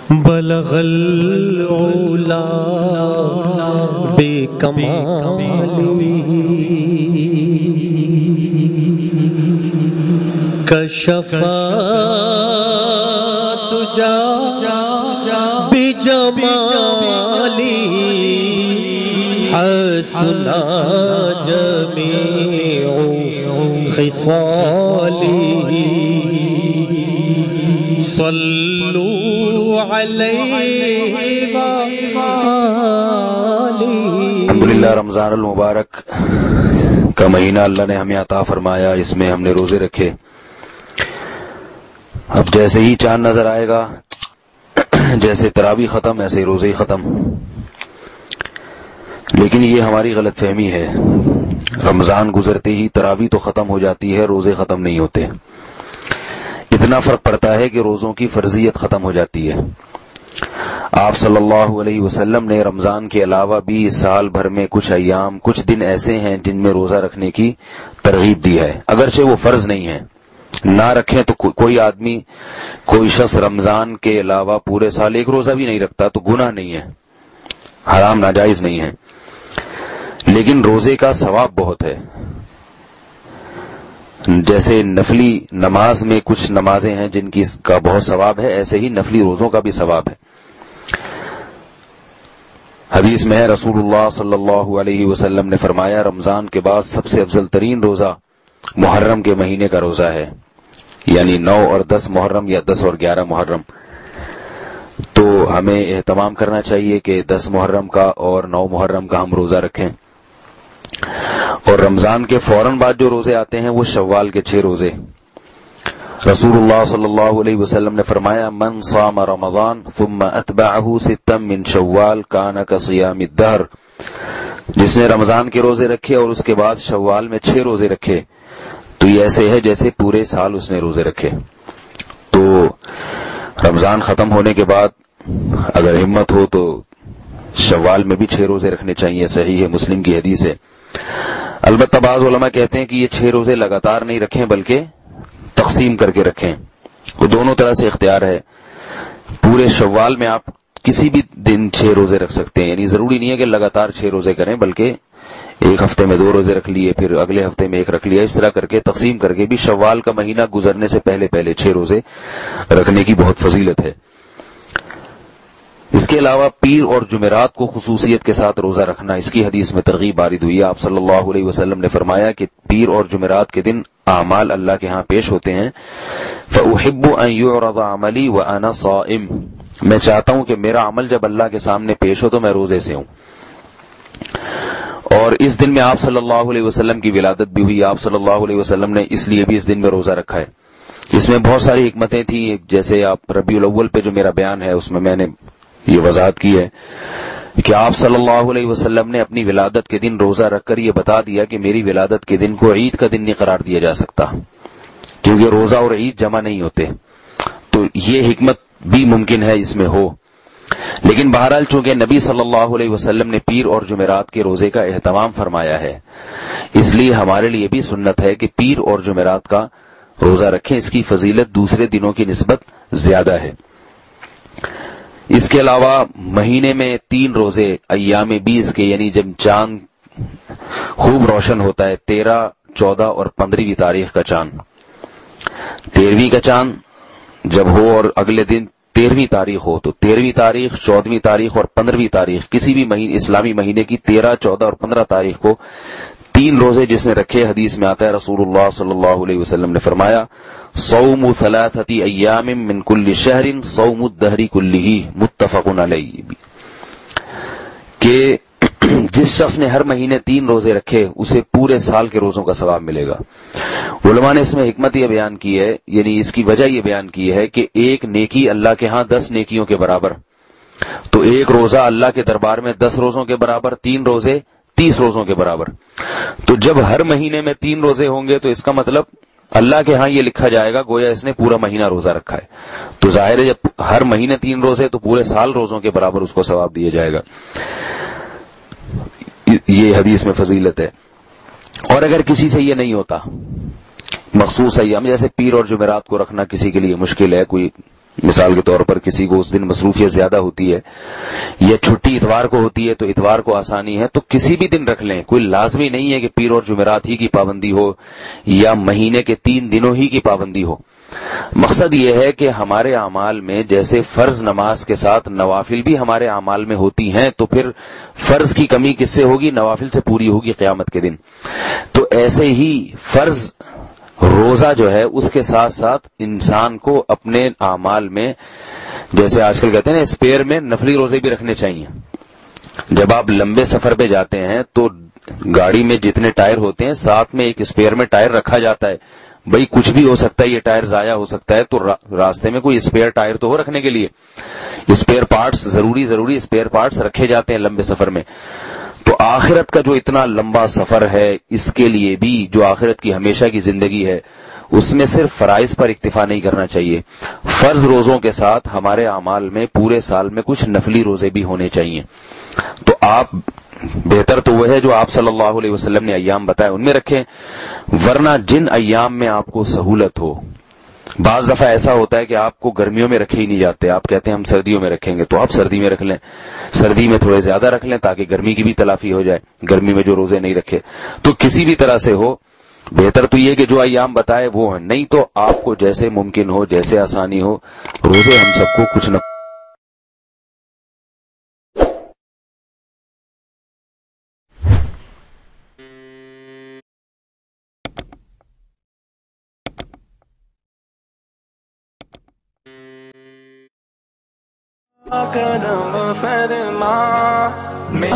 بلغ العلا بکمالی کشف تجا بجمالی حسن جمیع خصالی صلوا علیہ الحمدللہ۔ رمضان المبارک کا مہینہ اللہ نے ہمیں عطا فرمایا، اس میں ہم نے روزے رکھے۔ اب جیسے ہی چاند نظر آئے گا، جیسے تراویح ختم ایسے ہی روزے ہی ختم، لیکن یہ ہماری غلط فہمی ہے۔ رمضان گزرتے ہی تراویح تو ختم ہو جاتی ہے، روزے ختم نہیں ہوتے۔ اتنا فرق پڑتا ہے کہ روزوں کی فرضیت ختم ہو جاتی ہے۔ آپ صلی اللہ علیہ وسلم نے رمضان کے علاوہ بھی سال بھر میں کچھ ایام، کچھ دن ایسے ہیں جن میں روزہ رکھنے کی ترغیب دی ہے، اگرچہ وہ فرض نہیں ہے۔ نہ رکھیں تو کوئی آدمی، کوئی شخص رمضان کے علاوہ پورے سال ایک روزہ بھی نہیں رکھتا تو گناہ نہیں ہے، حرام ناجائز نہیں ہے، لیکن روزے کا ثواب بہت ہے۔ جیسے نفلی نماز میں کچھ نمازیں ہیں جن کی کا بہت ثواب ہے، ایسے ہی نفلی روزوں کا بھی ثواب ہے۔ حدیث میں ہے رسول اللہ صلی اللہ علیہ وسلم نے فرمایا، رمضان کے بعد سب سے افضل ترین روزہ محرم کے مہینے کا روزہ ہے، یعنی 9 اور 10 محرم یا 10 اور 11 محرم۔ تو ہمیں اہتمام کرنا چاہیے کہ 10 محرم کا اور 9 محرم کا ہم روزہ رکھیں۔ اور رمضان کے فوراً بعد جو روزے آتے ہیں وہ شوال کے 6 روزے۔ رسول اللہ صلی اللہ علیہ وسلم نے فرمایا، من صام رمضان ثم اتبعہ 6 من شوال کان کصیام الدہر، جس نے رمضان کے روزے رکھے اور اس کے بعد شوال میں 6 روزے رکھے تو یہ ایسے ہے جیسے پورے سال اس نے روزے رکھے۔ تو رمضان ختم ہونے کے بعد اگر ہمت ہو تو شوال میں بھی 6 روزے رکھنے چاہیے، صحیح ہے، مسلم کی حدیث ہے۔ البتہ بعض علماء کہتے ہیں کہ یہ 6 روزے لگاتار نہیں رکھیں بلکہ تقسیم کر کے رکھیں، وہ دونوں طرح سے اختیار ہے۔ پورے شوال میں آپ کسی بھی دن 6 روزے رکھ سکتے ہیں، یعنی ضروری نہیں ہے کہ لگاتار 6 روزے کریں، بلکہ ایک ہفتے میں 2 روزے رکھ لیے، پھر اگلے ہفتے میں 1 رکھ لیا، اس طرح کر کے تقسیم کر کے بھی شوال کا مہینہ گزرنے سے پہلے 6 روزے رکھنے کی بہت فضیلت ہے۔ اس کے علاوہ پیر اور جمعرات کو خصوصیت کے ساتھ روزہ رکھنا، اس کی حدیث میں ترغیب وارد ہوئی ہے۔ آپ صلی اللہ علیہ وسلم نے فرمایا کہ پیر اور جمعرات کے دن اعمال اللہ کے ہاں پیش ہوتے ہیں۔ فَأُحِبُّ أَن يُعْرَضَ عَمَلِي وَأَنَا صَائِمٌ، میں چاہتا ہوں کہ میرا عمل جب اللہ کے سامنے پیش ہو تو میں روزے سے ہوں۔ اور اس دن میں آپ صلی اللہ علیہ وسلم کی ولادت بھی ہوئی۔ آپ صلی اللہ علیہ وسلم نے اس لیے بھی اس دن میں روزہ رکھا ہے۔ اس میں بہت ساری حکمتیں تھیں، جیسے آپ ربیع الاول پہ جو میرا بیان ہے اس میں نے یہ وضاحت کی ہے کہ آپ صلی اللہ علیہ وسلم نے اپنی ولادت کے دن روزہ رکھ کر یہ بتا دیا کہ میری ولادت کے دن کو عید کا دن نہیں قرار دیا جا سکتا، کیونکہ روزہ اور عید جمع نہیں ہوتے، تو یہ حکمت بھی ممکن ہے اس میں ہو۔ لیکن بہرحال چونکہ نبی صلی اللہ علیہ وسلم نے پیر اور جمعرات کے روزے کا اہتمام فرمایا ہے، اس لیے ہمارے لیے بھی سنت ہے کہ پیر اور جمعرات کا روزہ رکھیں، اس کی فضیلت دوسرے دنوں کی نسبت زیادہ ہے۔ اس کے علاوہ مہینے میں 3 روزے ایام 20 کے، یعنی جب چاند خوب روشن ہوتا ہے، 13، 14 اور 15ویں تاریخ کا چاند، 13ویں کا چاند جب ہو اور اگلے دن 13ویں تاریخ ہو تو 13ویں تاریخ، 14ویں تاریخ اور 15ویں تاریخ، کسی بھی اسلامی مہینے کی 13، 14 اور 15 تاریخ کو 3 روزے جس نے رکھے، حدیث میں آتا ہے رسول اللہ صلی اللہ علیہ وسلم نے فرمایا، صوم 3 ایام من کل شہر صوم الدہر کلہ، متفق علیہ، کہ جس شخص نے ہر مہینے 3 روزے رکھے اسے پورے سال کے روزوں کا ثواب ملے گا۔ علماء نے اس میں حکمت یہ بیان کی ہے، یعنی اس کی وجہ یہ بیان کی ہے کہ ایک نیکی اللہ کے ہاں 10 نیکیوں کے برابر، تو ایک روزہ اللہ کے دربار میں 10 روزوں کے برابر، 3 روزے 30 روزوں کے برابر۔ تو جب ہر مہینے میں 3 روزے ہوں گے تو اس کا مطلب اللہ کے ہاں یہ لکھا جائے گا گویا اس نے پورا مہینہ روزہ رکھا ہے، تو ظاہر ہے جب ہر مہینے 3 روزے تو پورے سال روزوں کے برابر اس کو ثواب دیا جائے گا۔ یہ حدیث میں فضیلت ہے۔ اور اگر کسی سے یہ نہیں ہوتا، مخصوص ایام جیسے پیر اور جمعرات کو رکھنا کسی کے لیے مشکل ہے، کوئی مثال کے طور پر کسی کو اس دن مصروفیت زیادہ ہوتی ہے، یا چھٹی اتوار کو ہوتی ہے تو اتوار کو آسانی ہے، تو کسی بھی دن رکھ لیں، کوئی لازمی نہیں ہے کہ پیر اور جمعرات ہی کی پابندی ہو یا مہینے کے 3 دنوں ہی کی پابندی ہو۔ مقصد یہ ہے کہ ہمارے اعمال میں جیسے فرض نماز کے ساتھ نوافل بھی ہمارے اعمال میں ہوتی ہیں، تو پھر فرض کی کمی کس سے ہوگی؟ نوافل سے پوری ہوگی قیامت کے دن۔ تو ایسے ہی فرض روزہ جو ہے اس کے ساتھ ساتھ انسان کو اپنے اعمال میں، جیسے آج کل کہتے ہیں نا، اسپیئر میں نفلی روزے بھی رکھنے چاہیے۔ جب آپ لمبے سفر پہ جاتے ہیں تو گاڑی میں جتنے ٹائر ہوتے ہیں ساتھ میں ایک اسپیئر میں ٹائر رکھا جاتا ہے، بھئی کچھ بھی ہو سکتا ہے، یہ ٹائر ضائع ہو سکتا ہے، تو راستے میں کوئی اسپیئر ٹائر تو ہو رکھنے کے لیے، اسپیئر پارٹس ضروری اسپیئر پارٹس رکھے جاتے ہیں لمبے سفر میں۔ تو آخرت کا جو اتنا لمبا سفر ہے، اس کے لیے بھی جو آخرت کی ہمیشہ کی زندگی ہے، اس میں صرف فرائض پر اکتفا نہیں کرنا چاہیے، فرض روزوں کے ساتھ ہمارے اعمال میں پورے سال میں کچھ نفلی روزے بھی ہونے چاہیے۔ تو آپ بہتر تو وہ ہے جو آپ صلی اللہ علیہ وسلم نے ایام بتائے ان میں رکھیں، ورنہ جن ایام میں آپ کو سہولت ہو۔ بعض دفعہ ایسا ہوتا ہے کہ آپ کو گرمیوں میں رکھے ہی نہیں جاتے، آپ کہتے ہیں ہم سردیوں میں رکھیں گے، تو آپ سردی میں رکھ لیں، سردی میں تھوڑے زیادہ رکھ لیں تاکہ گرمی کی بھی تلافی ہو جائے، گرمی میں جو روزے نہیں رکھے۔ تو کسی بھی طرح سے ہو، بہتر تو یہ کہ جو ایام بتائے وہ ہیں، نہیں تو آپ کو جیسے ممکن ہو، جیسے آسانی ہو، روزے ہم سب کو کچھ نہ کرم فرما